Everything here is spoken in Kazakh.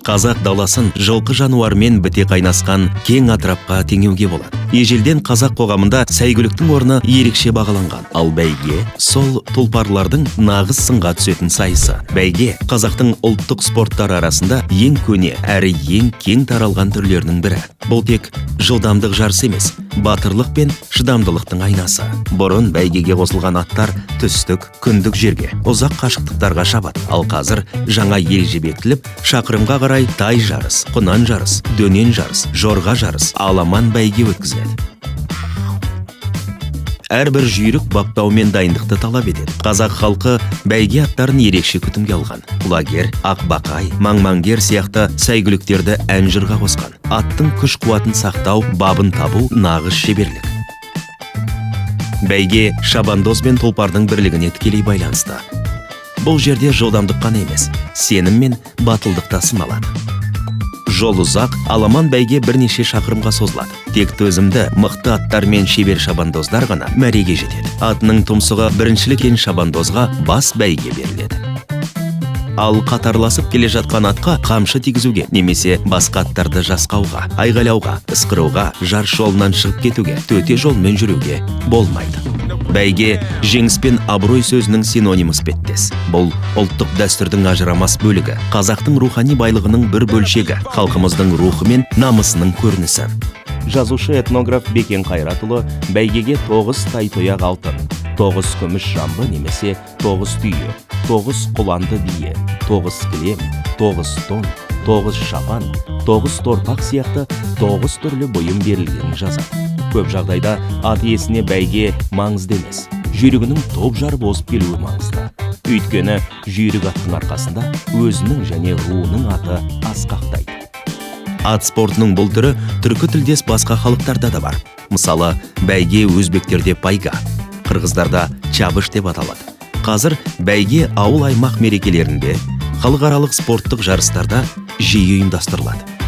Қазақ даласын жылқы жануармен біте қайнасқан кең атырапқа теңеуге болады. Ежелден қазақ қоғамында сәйгүліктің орны ерекше бағаланған. Ал бәйге сол тұлпарлардың нағыз сынға түсетін сайысы. Бәйге қазақтың ұлттық спорттары арасында ең көне әрі ең кең таралған түрлерінің бірі. Бұл тек жылдамдық жарысы емес, батырлық пен шыдамдылықтың айнасы. Бұрын бәйгеге қосылған аттар түстік, күндік жерге, ұзақ қашықтықтарға шабады. Ал қазір жаңа ереже бекітіліп, шақырымға қарай тай жарыс, құнан жарыс, дөнен жарыс, жорға жарыс, аламан бәйге өткізіледі. Әрбір жүйрік баптау мен дайындықты талап етеді. Қазақ халқы бәйге аттарын ерекше күтімге алған. Құлагер, ақбақай, маңмаңгер сияқты сәйгүліктерді ән-жырға қосқан. Аттың күш-қуатын сақтау, бабын табу нағыз шеберлік. Бәйге шабандоз бен тұлпардың бірлігіне тікелей байланысты. Бұл жерде жылдамдық қана емес, сенім мен батылдық та сыналады. Жол ұзақ, аламан бәйге бірнеше шақырымға созылады. Тек төзімді, мықты аттар мен шебер шабандоздар ғана мәреге жетеді. Атының тұмсығы біріншілік ен шабандозға бас бәйге беріледі. Ал қатарласып келе жатқан атқа қамшы тигізуге немесе басқа аттарды жасқауға, айғайлауға, ысқыруға, жарыс жолынан шығып кетуге, төте жолмен жүруге болмайды. Бәйге жеңіс пен абырой сөзінің синоним іспеттес. Бұл ұлттық дәстүрдің ажырамас бөлігі, қазақтың рухани байлығының бір бөлшегі, халқымыздың рухы мен намысының көрінісі. Жазушы этнограф Бекен Қайратұлы бәйгеге 9 тай-тояқ алтын, 9 күміс жамбы немесе 9 түйе, 9 құланды бие, 9 кілем, 9 тон, 9 шапан, 9 торпақ сияқты 9 түрлі бұйым берілгенін жазады. Көп жағдайда ат иесіне бәйге маңызды емес, жүйрігінің топ жарып озып келуі маңызды. Өйткені жүйрік аттың арқасында өзінің және руының аты асқақтайды. Ат спортының бұл түрі түркі тілдес басқа халықтарда да бар. Мысалы, бәйге өзбектерде пайга, қырғыздарда чабыш деп аталады. Қазір бәйге ауыл аймақ мерекелерінде, халықаралық спорттық жарыстарда жиі ұйымдастырылады.